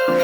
Hello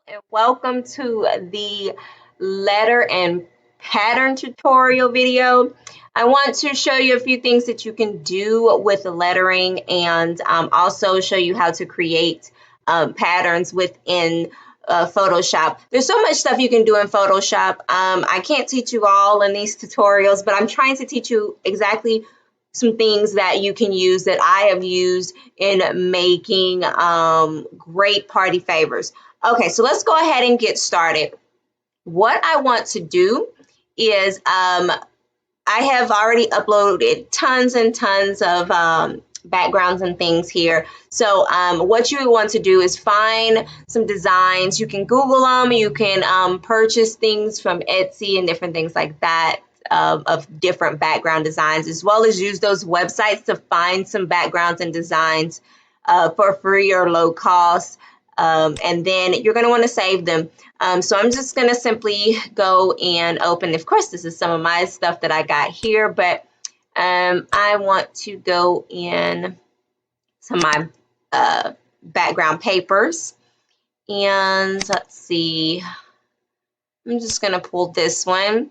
and welcome to the letter and pattern tutorial video. I want to show you a few things that you can do with the lettering and also show you how to create patterns within Photoshop. There's so much stuff you can do in Photoshop. I can't teach you all in these tutorials, but I'm trying to teach you exactly some things that you can use that I have used in making great party favors. Okay, so let's go ahead and get started. What I want to do is I have already uploaded tons and tons of backgrounds and things here. So what you want to do is find some designs. You can Google them. You can purchase things from Etsy and different things like that of different background designs, as well as use those websites to find some backgrounds and designs for free or low cost. And then you're going to want to save them. So I'm just going to simply go and open. Of course, this is some of my stuff that I got here, but I want to go in to my background papers. And let's see. I'm just going to pull this one.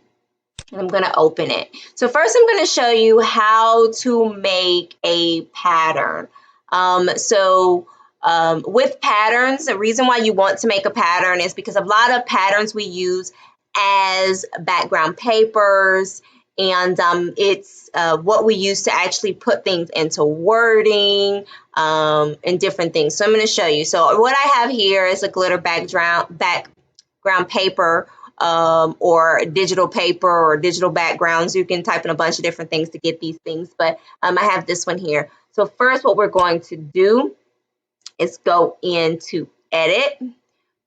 And I'm going to open it. So first I'm going to show you how to make a pattern. With patterns, the reason why you want to make a pattern is because a lot of patterns we use as background papers, and it's what we use to actually put things into wording and different things. So I'm going to show you. So what I have here is a glitter background paper, or digital paper or digital backgrounds. You can type in a bunch of different things to get these things, but I have this one here. So first what we're going to do is go into edit,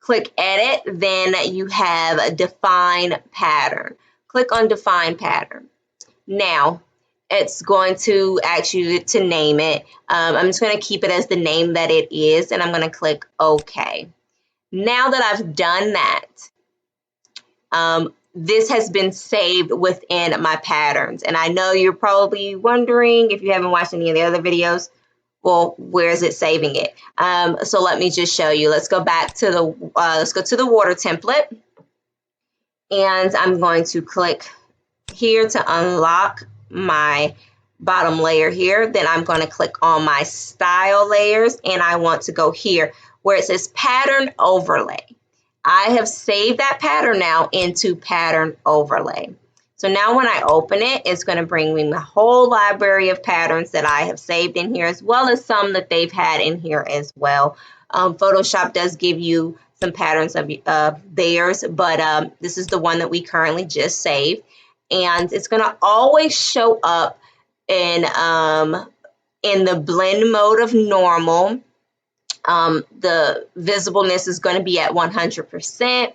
click edit, then you have a define pattern. Click on define pattern. Now it's going to ask you to name it. I'm just going to keep it as the name that it is, and I'm going to click OK. Now that I've done that, this has been saved within my patterns. And I know you're probably wondering, if you haven't watched any of the other videos, well, where is it saving it? So let me just show you. Let's go back to the water template. And I'm going to click here to unlock my bottom layer here. Then I'm going to click on my style layers, and I want to go here where it says pattern overlay. I have saved that pattern now into pattern overlay. So now when I open it, it's going to bring me my whole library of patterns that I have saved in here, as well as some that they've had in here as well. Photoshop does give you some patterns of theirs, but this is the one that we currently just saved. And it's going to always show up in the blend mode of normal. The visibleness is going to be at 100%,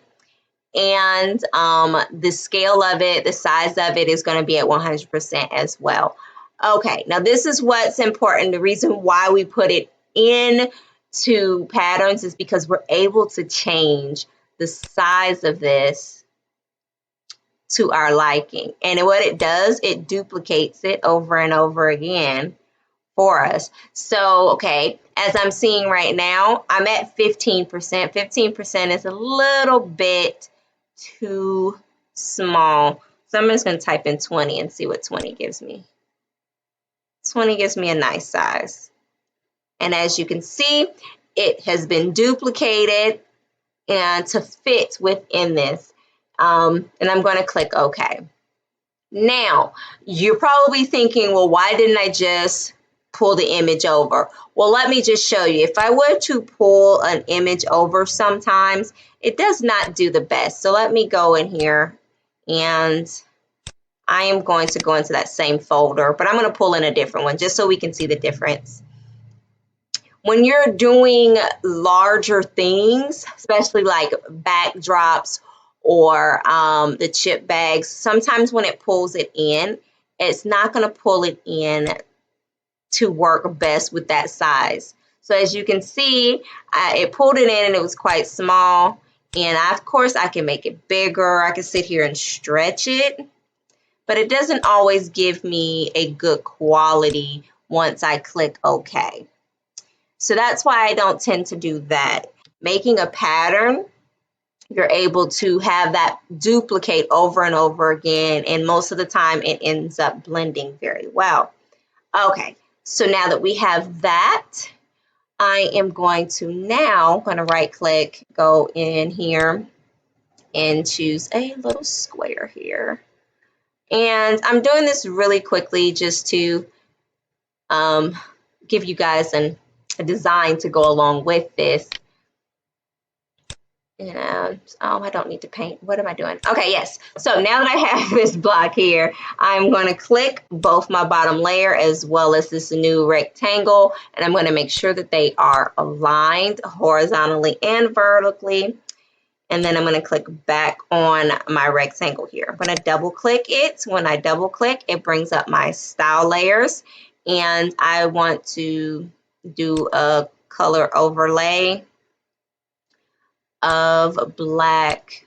and the scale of it, the size of it is going to be at 100% as well. Okay, now this is what's important. The reason why we put it into patterns is because we're able to change the size of this to our liking. And what it does, it duplicates it over and over again for us. So, okay, as I'm seeing right now, I'm at 15%. 15% is a little bit too small. So I'm just going to type in 20 and see what 20 gives me. 20 gives me a nice size. And as you can see, it has been duplicated and to fit within this. And I'm going to click OK. Now, you're probably thinking, well, why didn't I just pull the image over? Well, let me just show you. If I were to pull an image over sometimes, it does not do the best. So let me go in here, and I am going to go into that same folder, but I'm going to pull in a different one just so we can see the difference. When you're doing larger things, especially like backdrops or the chip bags, sometimes when it pulls it in, it's not going to pull it in to work best with that size. So as you can see, it pulled it in and it was quite small, And of course, I can make it bigger. I can sit here and stretch it, but it doesn't always give me a good quality once I click OK. So that's why I don't tend to do that. Making a pattern, you're able to have that duplicate over and over again, and most of the time it ends up blending very well. Okay, so now that we have that, I am going to right click, go in here and choose a little square here. And I'm doing this really quickly just to give you guys a design to go along with this. And oh, I don't need to paint. What am I doing? Okay, yes. So now that I have this block here, I'm going to click both my bottom layer as well as this new rectangle, and I'm going to make sure that they are aligned horizontally and vertically. And then I'm going to click back on my rectangle here. I'm going to double click it. When I double click, it brings up my style layers, and I want to do a color overlay of black.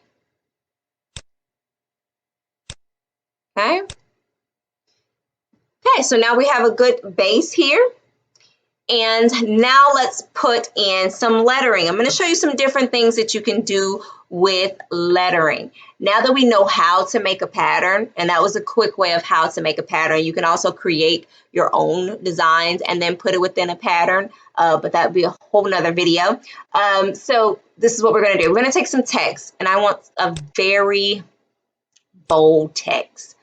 Okay. Okay, so now we have a good base here. And now let's put in some lettering. I'm going to show you some different things that you can do with lettering. Now that we know how to make a pattern, and that was a quick way of how to make a pattern, you can also create your own designs and then put it within a pattern, but that would be a whole nother video. So this is what we're going to do. We're going to take some text, and I want a very bold text.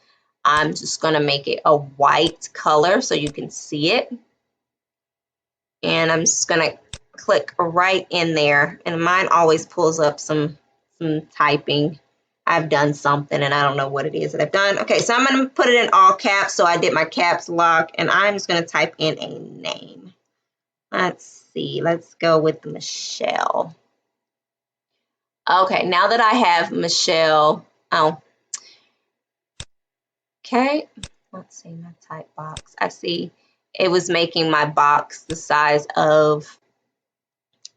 I'm just going to make it a white color so you can see it. And I'm just going to click right in there. And mine always pulls up some typing. I've done something and I don't know what it is that I've done. Okay, so I'm going to put it in all caps. So I did my caps lock, and I'm just going to type in a name. Let's see. Let's go with Michelle. Okay, now that I have Michelle. Oh. Okay, let's see my type box. I see it was making my box the size of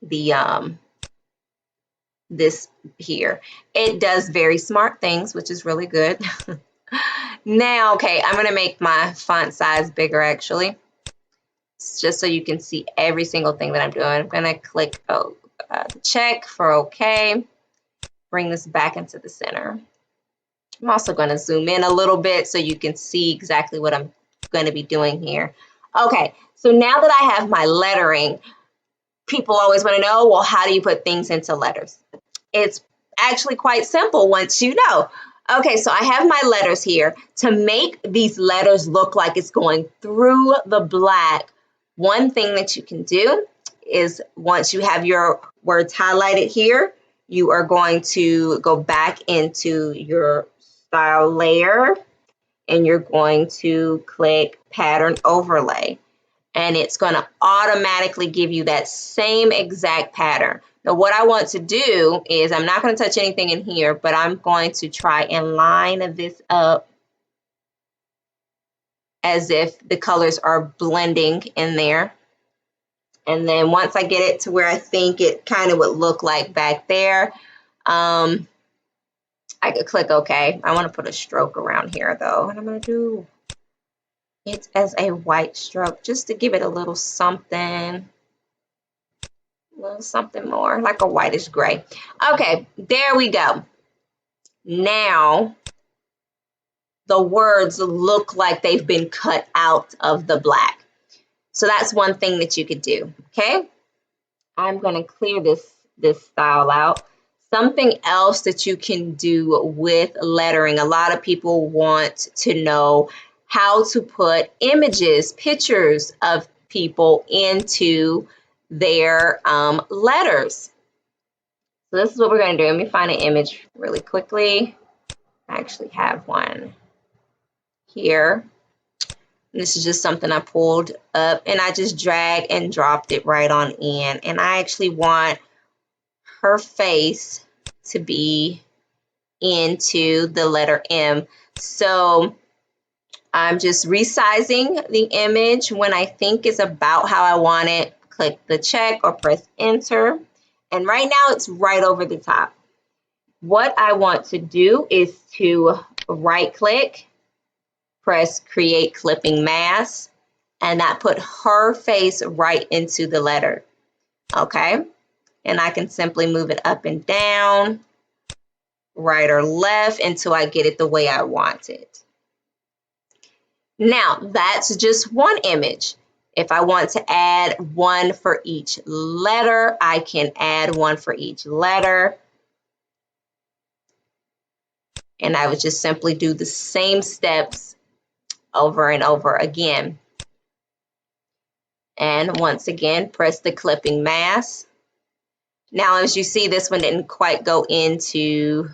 the this here. It does very smart things, which is really good. Now, okay, I'm going to make my font size bigger actually, just so you can see every single thing that I'm doing. I'm going to click check for OK. Bring this back into the center. I'm also going to zoom in a little bit so you can see exactly what I'm going to be doing here. Okay, so now that I have my lettering, people always want to know, well, how do you put things into letters? It's actually quite simple once you know. Okay, so I have my letters here. To make these letters look like it's going through the black, one thing that you can do is once you have your words highlighted here, you are going to go back into your style layer, and you're going to click pattern overlay, and it's going to automatically give you that same exact pattern. Now what I want to do is, I'm not going to touch anything in here, but I'm going to try and line this up as if the colors are blending in there. And then once I get it to where I think it kind of would look like back there, I could click OK. I want to put a stroke around here though, and I'm going to do it as a white stroke just to give it a little something more, like a whitish gray. Okay, there we go. Now the words look like they've been cut out of the black. So that's one thing that you could do. Okay, I'm going to clear this style out. Something else that you can do with lettering, a lot of people want to know how to put images, pictures of people into their letters. So this is what we're going to do. Let me find an image really quickly. I actually have one here. This is just something I pulled up, and I just dragged and dropped it right on in. And I actually want her face to be into the letter M. So I'm just resizing the image when I think it's about how I want it. Click the check or press enter. And right now it's right over the top. What I want to do is to right click, press create clipping mask, and that put her face right into the letter. Okay, and I can simply move it up and down, right or left until I get it the way I want it. Now that's just one image. If I want to add one for each letter, I can add one for each letter. And I would just simply do the same steps over and over again. And once again, press the clipping mask. Now, as you see, this one didn't quite go into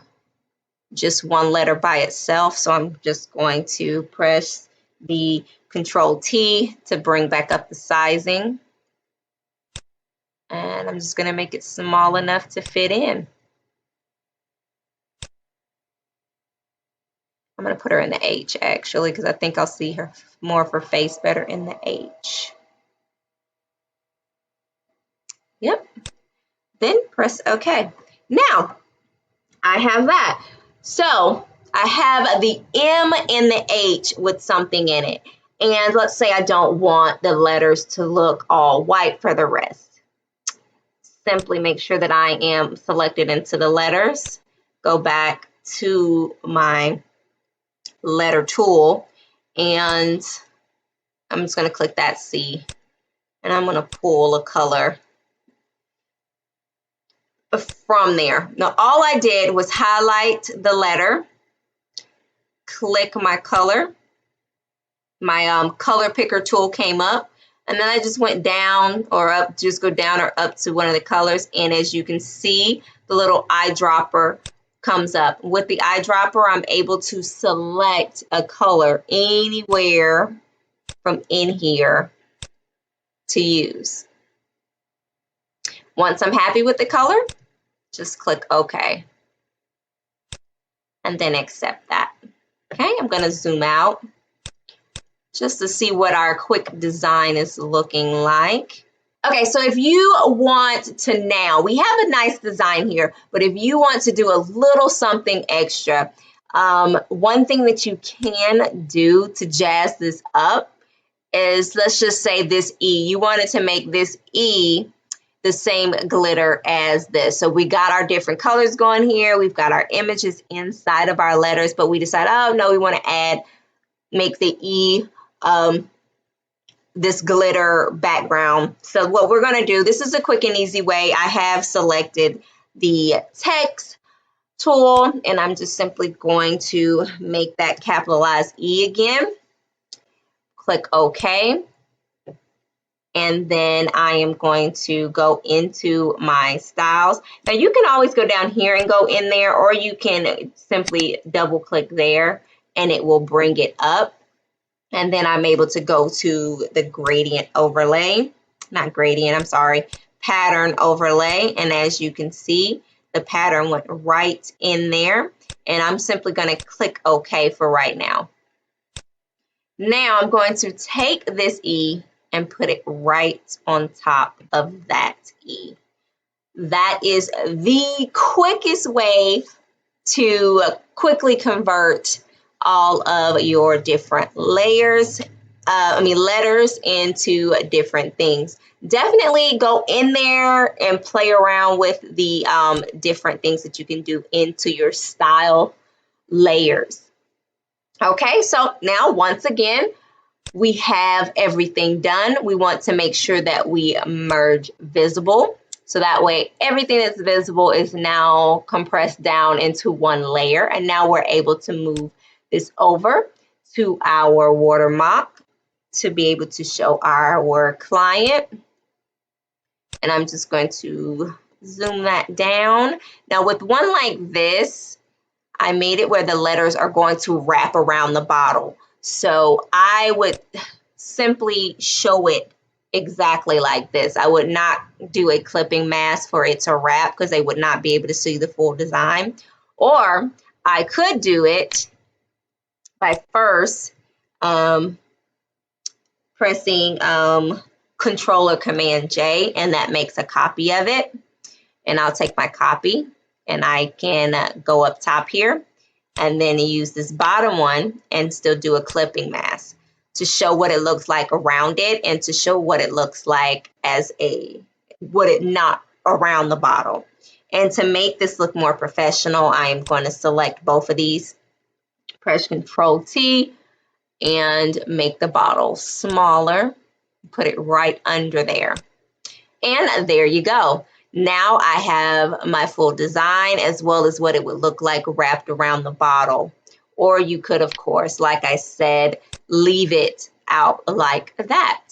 just one letter by itself. So I'm just going to press the Control T to bring back up the sizing. And I'm just going to make it small enough to fit in. I'm going to put her in the H actually, because I think I'll see her more of her face better in the H. Yep. Then press OK. Now, I have that. So I have the M and the H with something in it. And let's say I don't want the letters to look all white for the rest. Simply make sure that I am selected into the letters. Go back to my letter tool, and I'm just going to click that C, and I'm going to pull a color from there. Now all I did was highlight the letter, click my color, my color picker tool came up, and then I just went down or up, just go down or up to one of the colors, and as you can see, the little eyedropper comes up. With the eyedropper, I'm able to select a color anywhere from in here to use. Once I'm happy with the color, just click OK. And then accept that. Okay, I'm going to zoom out just to see what our quick design is looking like. Okay, so if you want to now, we have a nice design here, but if you want to do a little something extra, one thing that you can do to jazz this up is, let's just say this E. You wanted to make this E the same glitter as this. So we got our different colors going here. We've got our images inside of our letters, but we decide, oh no, we want to make the E this glitter background. So what we're going to do, this is a quick and easy way. I have selected the text tool, and I'm just simply going to make that capitalized E again. Click OK. And then I am going to go into my styles. Now you can always go down here and go in there, or you can simply double click there and it will bring it up. And then I'm able to go to the gradient overlay, not gradient, I'm sorry, pattern overlay. And as you can see, the pattern went right in there. And I'm simply going to click OK for right now. Now I'm going to take this E and put it right on top of that E. That is the quickest way to quickly convert all of your different letters into different things. Definitely go in there and play around with the different things that you can do into your style layers. Okay, so now once again, we have everything done. We want to make sure that we merge visible. So that way everything that's visible is now compressed down into one layer. And now we're able to move this over to our watermark to be able to show our client. And I'm just going to zoom that down. Now with one like this, I made it where the letters are going to wrap around the bottle. So I would simply show it exactly like this. I would not do a clipping mask for it to wrap because they would not be able to see the full design. Or I could do it by first pressing Control or Command J, and that makes a copy of it. And I'll take my copy And I can go up top here and then use this bottom one and still do a clipping mask to show what it looks like around it and to show what it looks like as not around the bottle. And to make this look more professional, I'm going to select both of these, press Control T, and make the bottle smaller, put it right under there. And there you go. Now I have my full design as well as what it would look like wrapped around the bottle. Or you could, of course, like I said, leave it out like that.